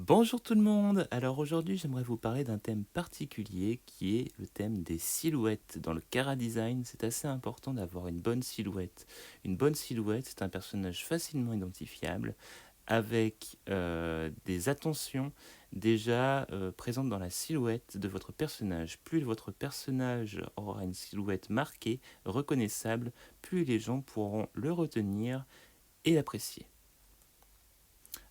Bonjour tout le monde. Alors aujourd'hui j'aimerais vous parler d'un thème particulier qui est le thème des silhouettes. Dans le Cara Design, c'est assez important d'avoir une bonne silhouette. Une bonne silhouette, c'est un personnage facilement identifiable avec des attentions déjà présentes dans la silhouette de votre personnage. Plus votre personnage aura une silhouette marquée, reconnaissable, plus les gens pourront le retenir et l'apprécier.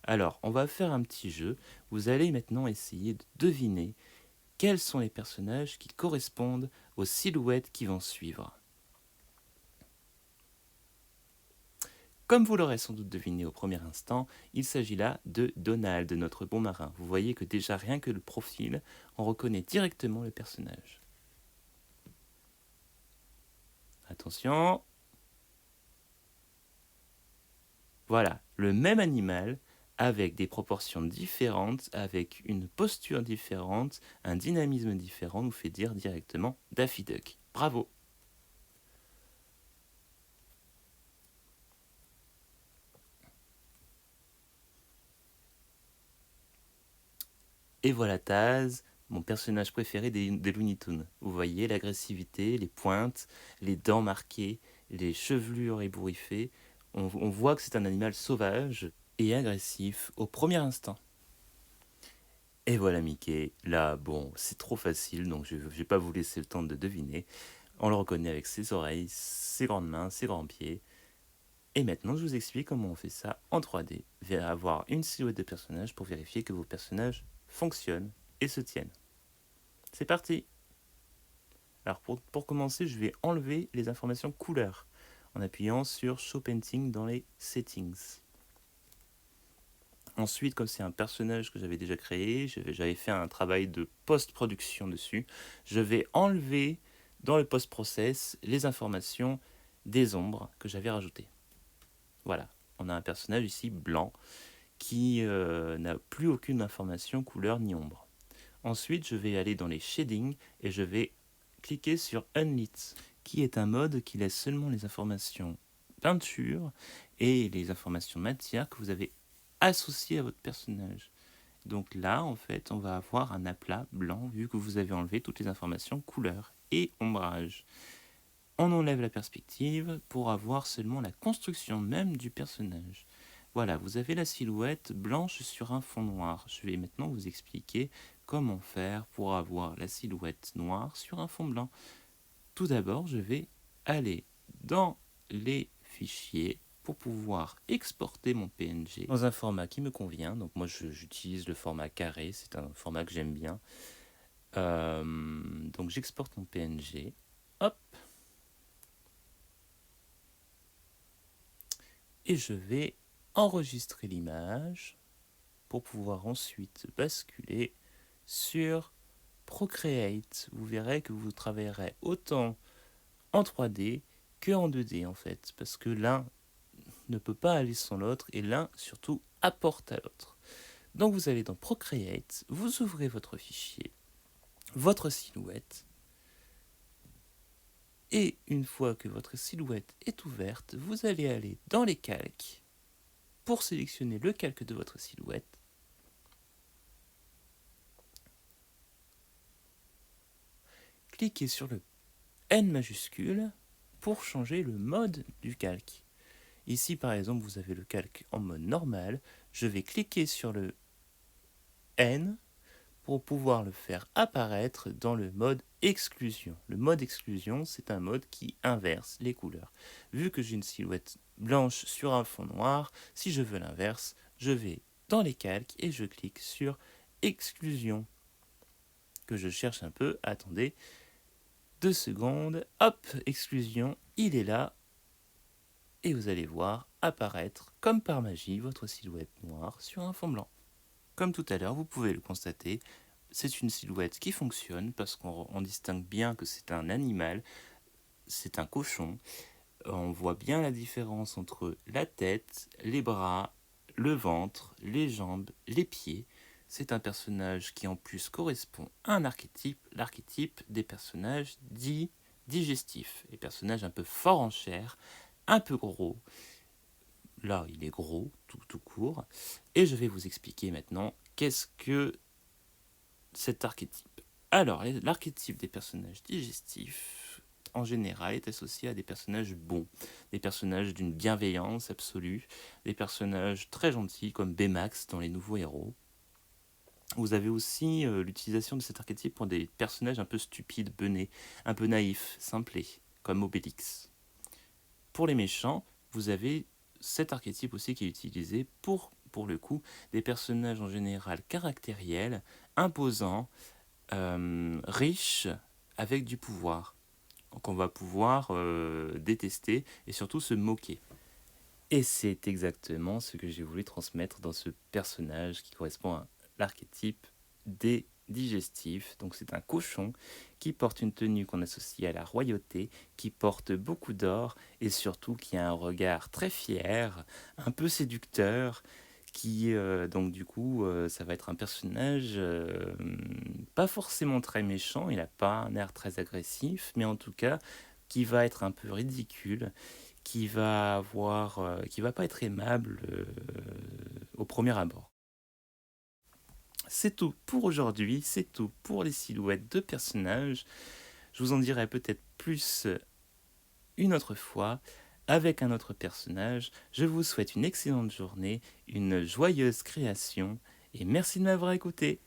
Alors, on va faire un petit jeu. Vous allez maintenant essayer de deviner quels sont les personnages qui correspondent aux silhouettes qui vont suivre. Comme vous l'aurez sans doute deviné au premier instant, il s'agit là de Donald, notre bon marin. Vous voyez que déjà rien que le profil, on reconnaît directement le personnage. Attention. Voilà, le même animal avec des proportions différentes, avec une posture différente, un dynamisme différent, nous fait dire directement Daffy Duck. Bravo. Et voilà Taz, mon personnage préféré des Looney Tunes. Vous voyez l'agressivité, les pointes, les dents marquées, les chevelures ébouriffées. On voit que c'est un animal sauvage et agressif au premier instant. Et voilà Mickey. Là, bon, c'est trop facile, donc je ne vais pas vous laisser le temps de deviner. On le reconnaît avec ses oreilles, ses grandes mains, ses grands pieds. Et maintenant, je vous explique comment on fait ça en 3D. Vous allez avoir une silhouette de personnage pour vérifier que vos personnages fonctionnent et se tiennent. C'est parti. Alors pour commencer, je vais enlever les informations couleurs en appuyant sur Show Painting dans les Settings. Ensuite, comme c'est un personnage que j'avais déjà créé, j'avais fait un travail de post-production dessus, je vais enlever dans le post-process les informations des ombres que j'avais rajoutées. Voilà, on a un personnage ici blanc qui n'a plus aucune information couleur ni ombre. Ensuite, je vais aller dans les shadings et je vais cliquer sur Unlit, qui est un mode qui laisse seulement les informations peinture et les informations matière que vous avez associées à votre personnage. Donc là, en fait, on va avoir un aplat blanc vu que vous avez enlevé toutes les informations couleur et ombrage. On enlève la perspective pour avoir seulement la construction même du personnage. Voilà, vous avez la silhouette blanche sur un fond noir. Je vais maintenant vous expliquer comment faire pour avoir la silhouette noire sur un fond blanc. Tout d'abord, je vais aller dans les fichiers pour pouvoir exporter mon PNG dans un format qui me convient. Donc moi, j'utilise le format carré, c'est un format que j'aime bien. Donc j'exporte mon PNG. Hop. Et je vais enregistrer l'image pour pouvoir ensuite basculer sur Procreate. Vous verrez que vous travaillerez autant en 3D que en 2D en fait, parce que l'un ne peut pas aller sans l'autre et l'un surtout apporte à l'autre. Donc vous allez dans Procreate, vous ouvrez votre fichier, votre silhouette, et une fois que votre silhouette est ouverte, vous allez aller dans les calques pour sélectionner le calque de votre silhouette. Cliquez sur le N majuscule pour changer le mode du calque. Ici par exemple vous avez le calque en mode normal, je vais cliquer sur le N pour pouvoir le faire apparaître dans le mode exclusion. Le mode exclusion, c'est un mode qui inverse les couleurs. Vu que j'ai une silhouette blanche sur un fond noir, si je veux l'inverse, je vais dans les calques et je clique sur exclusion. Que je cherche un peu, attendez, 2 secondes, hop, exclusion, il est là, et vous allez voir apparaître, comme par magie, votre silhouette noire sur un fond blanc. Comme tout à l'heure, vous pouvez le constater, c'est une silhouette qui fonctionne parce qu'on distingue bien que c'est un animal, c'est un cochon. On voit bien la différence entre la tête, les bras, le ventre, les jambes, les pieds. C'est un personnage qui en plus correspond à un archétype, l'archétype des personnages dits digestifs, les personnages un peu forts en chair, un peu gros, là, il est gros, tout court. Et je vais vous expliquer maintenant qu'est-ce que cet archétype. Alors, l'archétype des personnages digestifs, en général, est associé à des personnages bons, des personnages d'une bienveillance absolue, des personnages très gentils comme Baymax dans Les Nouveaux Héros. Vous avez aussi l'utilisation de cet archétype pour des personnages un peu stupides, benets, un peu naïfs, simplés, comme Obélix. Pour les méchants, vous avez cet archétype aussi qui est utilisé pour le coup, des personnages en général caractériels, imposants, riches, avec du pouvoir. Donc on va pouvoir détester et surtout se moquer. Et c'est exactement ce que j'ai voulu transmettre dans ce personnage qui correspond à l'archétype des digestifs. Donc c'est un cochon qui porte une tenue qu'on associe à la royauté, qui porte beaucoup d'or et surtout qui a un regard très fier, un peu séducteur, qui donc du coup ça va être un personnage pas forcément très méchant, il n'a pas un air très agressif, mais en tout cas qui va être un peu ridicule, qui va pas être aimable au premier abord. C'est tout pour aujourd'hui, c'est tout pour les silhouettes de personnages. Je vous en dirai peut-être plus une autre fois avec un autre personnage. Je vous souhaite une excellente journée, une joyeuse création et merci de m'avoir écouté.